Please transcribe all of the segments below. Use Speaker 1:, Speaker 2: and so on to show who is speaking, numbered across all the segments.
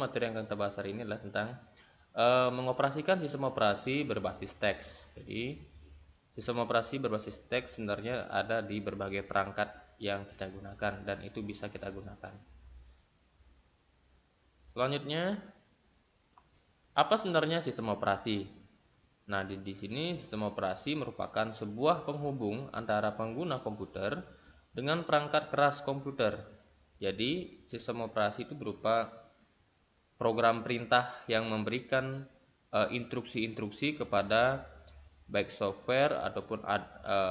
Speaker 1: materi yang akan kita bahas hari ini adalah tentang mengoperasikan sistem operasi berbasis teks. Jadi sistem operasi berbasis teks sebenarnya ada di berbagai perangkat yang kita gunakan dan itu bisa kita gunakan. Selanjutnya, apa sebenarnya sistem operasi? Nah, di sini sistem operasi merupakan sebuah penghubung antara pengguna komputer dengan perangkat keras komputer. Jadi, sistem operasi itu berupa program perintah yang memberikan instruksi-instruksi kepada baik software ataupun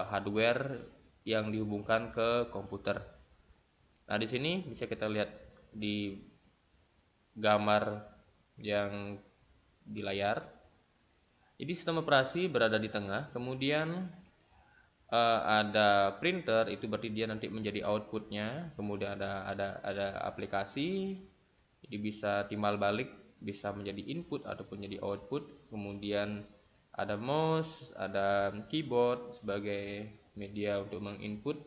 Speaker 1: hardware yang dihubungkan ke komputer. Nah, di sini bisa kita lihat di gambar yang di layar. Jadi sistem operasi berada di tengah, kemudian ada printer, itu berarti dia nanti menjadi outputnya, kemudian ada aplikasi, jadi bisa timbal balik, bisa menjadi input ataupun menjadi output, kemudian ada mouse, ada keyboard sebagai media untuk menginput,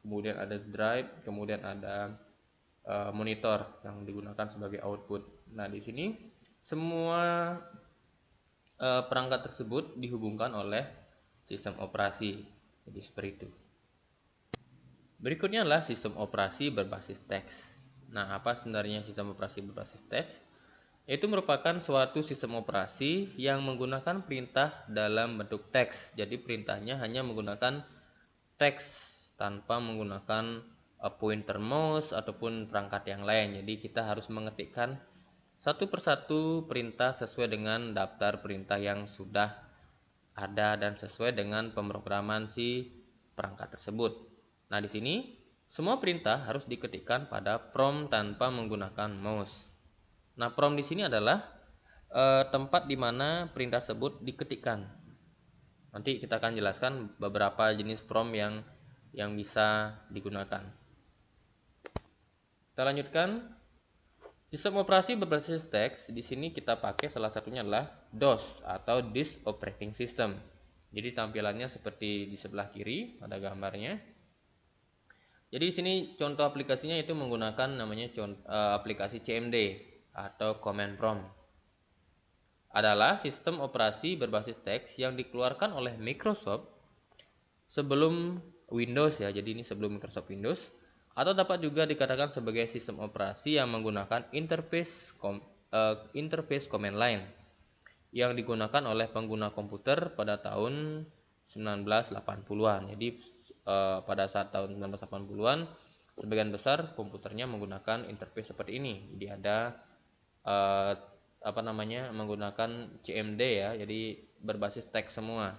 Speaker 1: kemudian ada drive, kemudian ada monitor yang digunakan sebagai output. Nah, di sini semua perangkat tersebut dihubungkan oleh sistem operasi. Jadi seperti itu. Berikutnya adalah sistem operasi berbasis teks. Nah, apa sebenarnya sistem operasi berbasis teks? Itu merupakan suatu sistem operasi yang menggunakan perintah dalam bentuk teks. Jadi perintahnya hanya menggunakan teks tanpa menggunakan pointer mouse ataupun perangkat yang lain. Jadi kita harus mengetikkan satu persatu perintah sesuai dengan daftar perintah yang sudah ada dan sesuai dengan pemrograman si perangkat tersebut. Nah, di sini semua perintah harus diketikkan pada prompt tanpa menggunakan mouse. Nah, prompt di sini adalah tempat di mana perintah tersebut diketikkan. Nanti kita akan jelaskan beberapa jenis prompt yang bisa digunakan. Kita lanjutkan. Sistem operasi berbasis teks, di sini kita pakai salah satunya adalah DOS atau Disk Operating System. Jadi tampilannya seperti di sebelah kiri pada gambarnya. Jadi di sini contoh aplikasinya itu menggunakan namanya aplikasi CMD atau Command Prompt. Adalah sistem operasi berbasis teks yang dikeluarkan oleh Microsoft sebelum Windows ya. Jadi ini sebelum Microsoft Windows. Atau dapat juga dikatakan sebagai sistem operasi yang menggunakan interface command line yang digunakan oleh pengguna komputer pada tahun 1980-an. Jadi pada saat tahun 1980-an sebagian besar komputernya menggunakan interface seperti ini. Jadi ada menggunakan CMD ya. Jadi berbasis teks semua.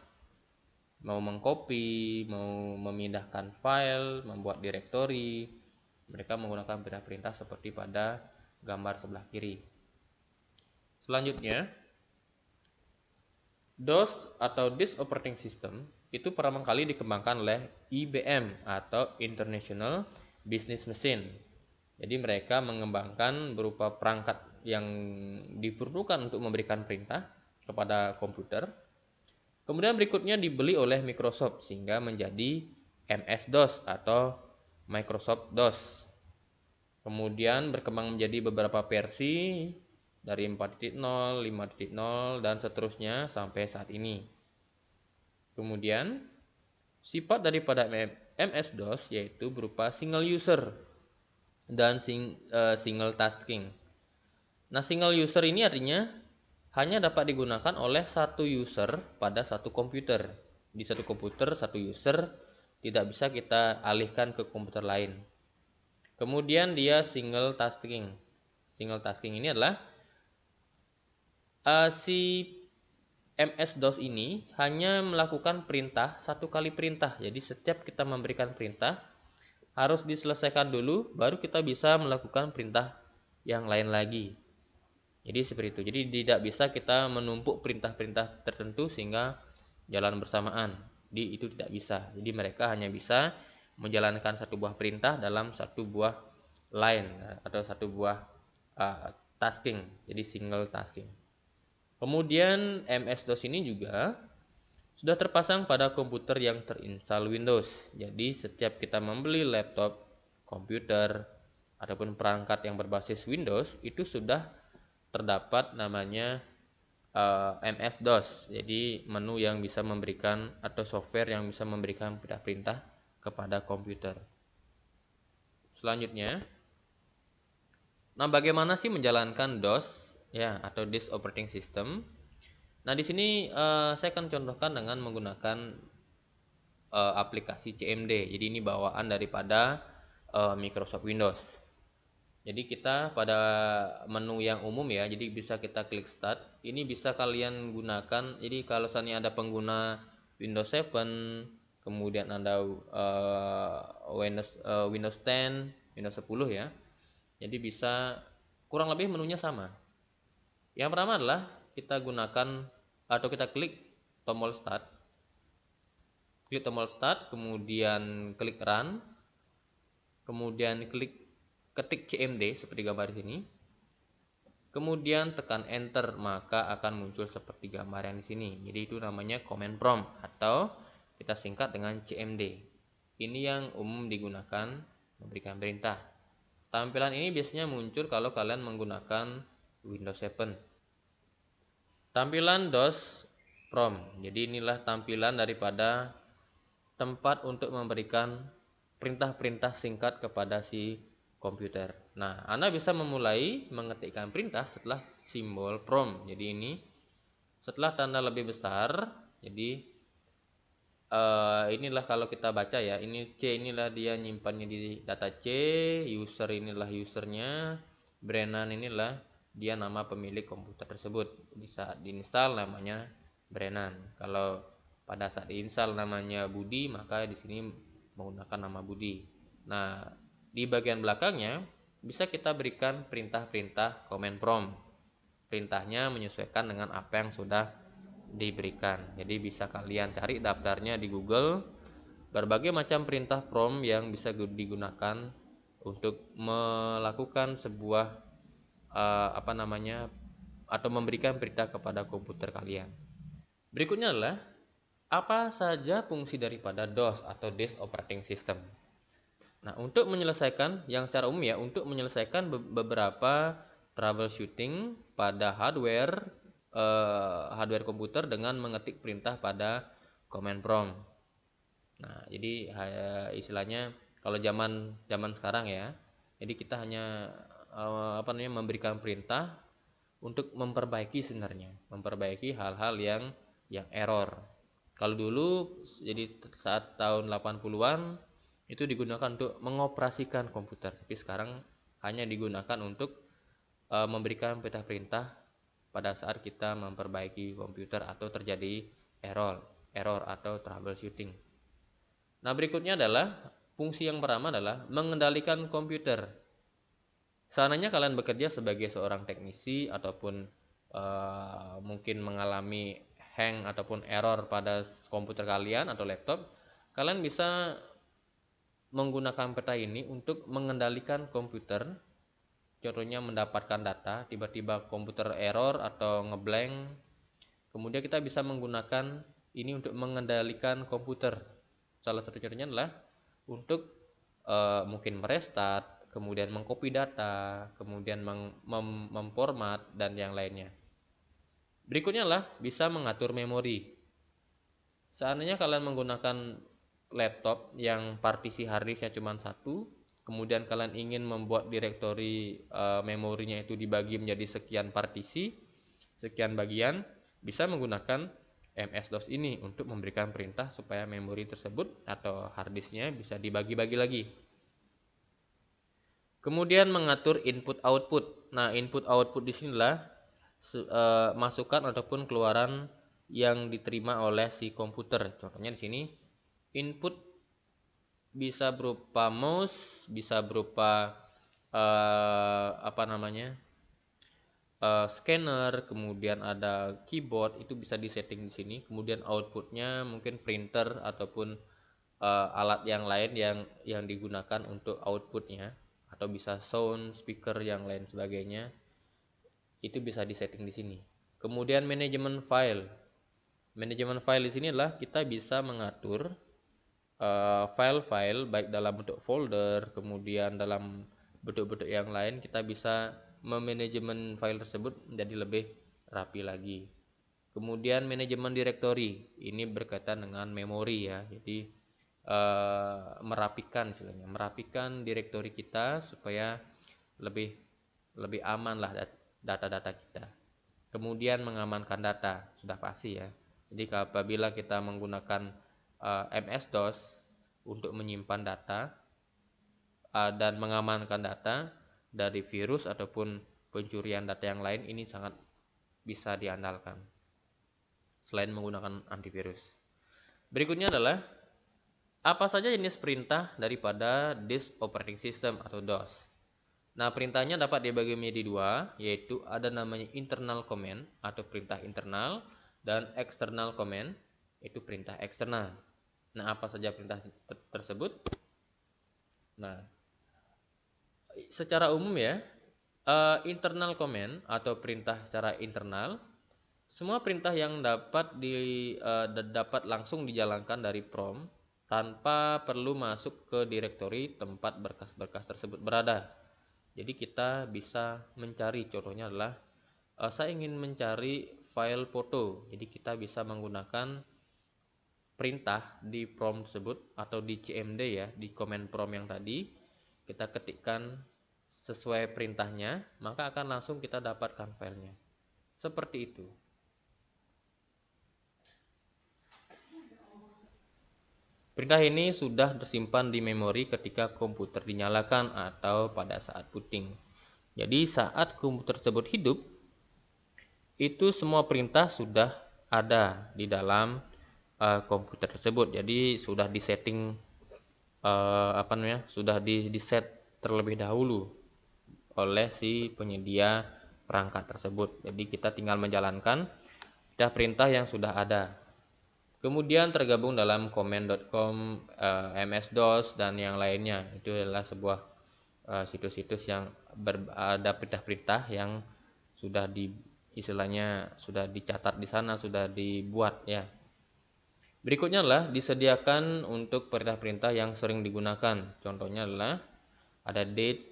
Speaker 1: Mau mengcopy, mau memindahkan file, membuat direktori, mereka menggunakan perintah-perintah seperti pada gambar sebelah kiri. Selanjutnya, DOS atau Disk Operating System itu pertama kali dikembangkan oleh IBM atau International Business Machine. Jadi mereka mengembangkan berupa perangkat yang diperlukan untuk memberikan perintah kepada komputer. Kemudian berikutnya dibeli oleh Microsoft sehingga menjadi MS-DOS atau Microsoft DOS. Kemudian berkembang menjadi beberapa versi dari 4.0, 5.0 dan seterusnya sampai saat ini. Kemudian sifat daripada MS-DOS yaitu berupa single user dan single tasking. Nah, single user ini artinya hanya dapat digunakan oleh satu user pada satu komputer. Di satu komputer, satu user, tidak bisa kita alihkan ke komputer lain. Kemudian dia single tasking. Single tasking ini adalah si MS-DOS ini hanya melakukan perintah satu kali perintah. Jadi setiap kita memberikan perintah harus diselesaikan dulu, baru kita bisa melakukan perintah yang lain lagi. Jadi seperti itu. Jadi tidak bisa kita menumpuk perintah-perintah tertentu sehingga jalan bersamaan. Itu tidak bisa. Jadi mereka hanya bisa menjalankan satu buah perintah dalam satu buah line atau satu buah tasking. Jadi single tasking. Kemudian MS-DOS ini juga sudah terpasang pada komputer yang terinstall Windows. Jadi setiap kita membeli laptop, komputer, ataupun perangkat yang berbasis Windows itu sudah terdapat namanya MS-DOS. Jadi menu yang bisa memberikan atau software yang bisa memberikan perintah kepada komputer. Selanjutnya, nah bagaimana sih menjalankan DOS ya atau Disk Operating System? Nah di sini saya akan contohkan dengan menggunakan aplikasi CMD. Jadi ini bawaan daripada Microsoft Windows. Jadi kita pada menu yang umum ya, jadi bisa kita klik Start. Ini bisa kalian gunakan. Jadi kalau misalnya ada pengguna Windows 7, kemudian ada Windows 10, Windows 10 ya. Jadi bisa kurang lebih menunya sama. Yang pertama adalah kita gunakan atau kita klik tombol Start. Klik tombol Start, kemudian klik Run, kemudian ketik CMD seperti gambar di sini. Kemudian tekan Enter, maka akan muncul seperti gambar yang di sini. Jadi itu namanya command prompt atau kita singkat dengan CMD. Ini yang umum digunakan memberikan perintah. Tampilan ini biasanya muncul kalau kalian menggunakan Windows 7. Tampilan DOS prompt. Jadi inilah tampilan daripada tempat untuk memberikan perintah-perintah singkat kepada si komputer. Nah, Anda bisa memulai mengetikkan perintah setelah simbol prompt. Jadi ini setelah tanda lebih besar. Jadi inilah kalau kita baca ya. Ini C inilah dia nyimpannya di data C. User inilah usernya. Brennan inilah dia nama pemilik komputer tersebut. Di saat diinstal namanya Brennan. Kalau pada saat diinstal namanya Budi, maka di sini menggunakan nama Budi. Nah, di bagian belakangnya bisa kita berikan perintah-perintah command prompt. Perintahnya menyesuaikan dengan apa yang sudah diberikan. Jadi bisa kalian cari daftarnya di Google. Berbagai macam perintah prompt yang bisa digunakan untuk melakukan sebuah atau memberikan perintah kepada komputer kalian. Berikutnya adalah apa saja fungsi daripada DOS atau Disk Operating System. Nah, untuk menyelesaikan yang secara umum ya, untuk menyelesaikan beberapa troubleshooting pada hardware komputer dengan mengetik perintah pada command prompt. Nah, jadi istilahnya kalau zaman sekarang ya, jadi kita hanya memberikan perintah untuk memperbaiki sebenarnya, memperbaiki hal-hal yang error. Kalau dulu jadi saat tahun 80-an itu digunakan untuk mengoperasikan komputer, tapi sekarang hanya digunakan untuk memberikan perintah-perintah pada saat kita memperbaiki komputer atau terjadi error atau troubleshooting. Nah, berikutnya adalah fungsi yang pertama adalah mengendalikan komputer. Seandainya kalian bekerja sebagai seorang teknisi ataupun mungkin mengalami hang ataupun error pada komputer kalian atau laptop, kalian bisa menggunakan peta ini untuk mengendalikan komputer. Contohnya mendapatkan data, tiba-tiba komputer error atau ngeblank. Kemudian kita bisa menggunakan ini untuk mengendalikan komputer. Salah satu contohnya adalah untuk mungkin merestart, kemudian mengcopy data, kemudian memformat dan yang lainnya. Berikutnya adalah bisa mengatur memori. Seandainya kalian menggunakan laptop yang partisi harddisknya cuma satu, kemudian kalian ingin membuat direktori memorinya itu dibagi menjadi sekian partisi, sekian bagian, bisa menggunakan MS-DOS ini untuk memberikan perintah supaya memori tersebut atau harddisknya bisa dibagi-bagi lagi. Kemudian mengatur input-output. Nah, input-output di sinilah masukan ataupun keluaran yang diterima oleh si komputer. Contohnya di sini input bisa berupa mouse, bisa berupa scanner, kemudian ada keyboard, itu bisa disetting di sini. Kemudian outputnya mungkin printer ataupun alat yang lain yang digunakan untuk outputnya, atau bisa sound, speaker, yang lain sebagainya. Itu bisa disetting di sini. Kemudian manajemen file. Manajemen file di sini adalah kita bisa mengatur file-file baik dalam bentuk folder, kemudian dalam bentuk-bentuk yang lain kita bisa memanajemen file tersebut jadi lebih rapi lagi. Kemudian manajemen directory, ini berkaitan dengan memori ya. Jadi merapikan directory kita supaya lebih aman lah data-data kita. Kemudian mengamankan data, sudah pasti ya. Jadi apabila kita menggunakan MS-DOS untuk menyimpan data dan mengamankan data dari virus ataupun pencurian data yang lain, ini sangat bisa diandalkan selain menggunakan antivirus. Berikutnya adalah apa saja jenis perintah daripada disk operating system atau DOS. Nah, perintahnya dapat dibagi menjadi dua, yaitu ada namanya internal command atau perintah internal dan external command, itu perintah eksternal. Nah, apa saja perintah tersebut? Nah, secara umum ya, internal command atau perintah secara internal, semua perintah yang dapat langsung dijalankan dari prompt tanpa perlu masuk ke direktori tempat berkas-berkas tersebut berada. Jadi kita bisa mencari, contohnya adalah saya ingin mencari file foto. Jadi kita bisa menggunakan perintah di prompt tersebut atau di CMD ya, di command prompt yang tadi. Kita ketikkan sesuai perintahnya, maka akan langsung kita dapatkan filenya. Seperti itu. Perintah ini sudah tersimpan di memori ketika komputer dinyalakan atau pada saat booting. Jadi saat komputer tersebut hidup, itu semua perintah sudah ada di dalam komputer tersebut. Jadi sudah disetting sudah diset terlebih dahulu oleh si penyedia perangkat tersebut. Jadi kita tinggal menjalankan perintah yang sudah ada. Kemudian tergabung dalam command.com, MS-DOS dan yang lainnya. Itu adalah sebuah situs-situs yang ada perintah-perintah yang sudah sudah dicatat di sana, sudah dibuat ya. Berikutnya adalah disediakan untuk perintah-perintah yang sering digunakan. Contohnya adalah ada date,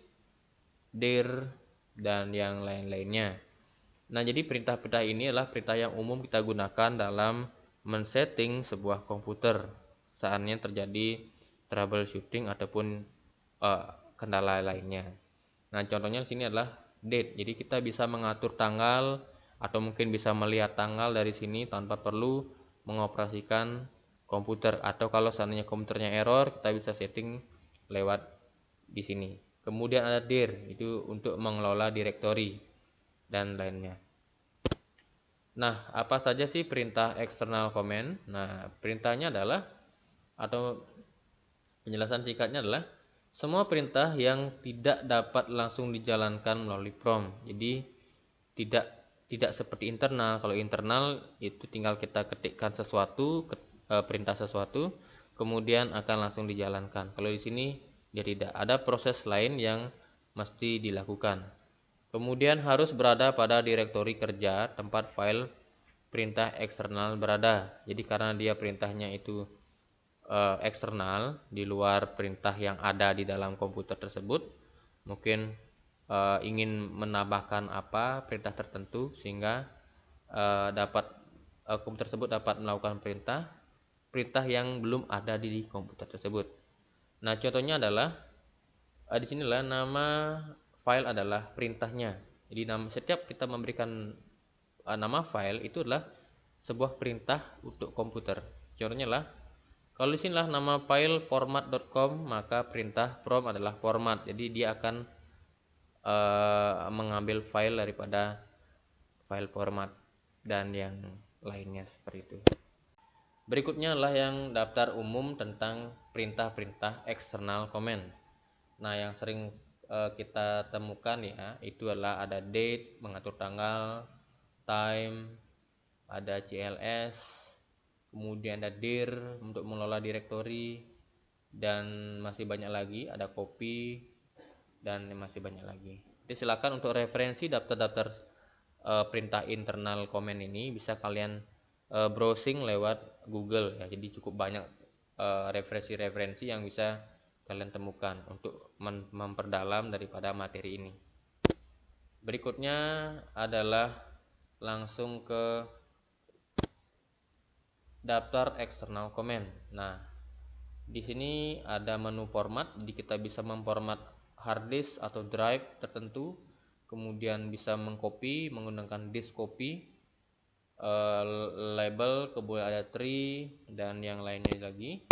Speaker 1: dir, dan yang lain-lainnya. Nah, jadi perintah-perintah ini adalah perintah yang umum kita gunakan dalam men-setting sebuah komputer saatnya terjadi troubleshooting ataupun kendala lainnya. Nah, contohnya di sini adalah date. Jadi kita bisa mengatur tanggal atau mungkin bisa melihat tanggal dari sini tanpa perlu mengoperasikan komputer, atau kalau seandainya komputernya error, kita bisa setting lewat di sini. Kemudian ada dir, itu untuk mengelola direktori dan lainnya. Nah, apa saja sih perintah external command? Nah, perintahnya adalah, atau penjelasan singkatnya adalah, semua perintah yang tidak dapat langsung dijalankan melalui prompt. Jadi tidak seperti internal. Kalau internal itu tinggal kita ketikkan sesuatu, perintah sesuatu, kemudian akan langsung dijalankan. Kalau di sini dia tidak, ada proses lain yang mesti dilakukan. Kemudian harus berada pada direktori kerja tempat file perintah eksternal berada. Jadi karena dia perintahnya itu eksternal, di luar perintah yang ada di dalam komputer tersebut, mungkin ingin menambahkan perintah tertentu sehingga komputer tersebut dapat melakukan perintah yang belum ada di komputer tersebut. Nah, contohnya adalah di sinilah nama file adalah perintahnya. Jadi setiap kita memberikan nama file itu adalah sebuah perintah untuk komputer. Contohnya lah, kalau di sinilah nama file format.com, maka perintah prompt adalah format. Jadi dia akan mengambil file daripada file format dan yang lainnya seperti itu. Berikutnya adalah yang daftar umum tentang perintah-perintah external command. Nah, yang sering kita temukan ya, itu adalah ada date, mengatur tanggal, time, ada CLS, kemudian ada dir untuk mengelola direktori, dan masih banyak lagi, ada copy, dan masih banyak lagi. Jadi silakan untuk referensi daftar-daftar perintah internal command ini bisa kalian browsing lewat Google ya. Jadi cukup banyak referensi-referensi yang bisa kalian temukan untuk memperdalam daripada materi ini. Berikutnya adalah langsung ke daftar external comment. Nah, di sini ada menu format, jadi kita bisa memformat hard disk atau drive tertentu, kemudian bisa mengcopy menggunakan disk copy, label, kemudian ada tree dan yang lainnya lagi.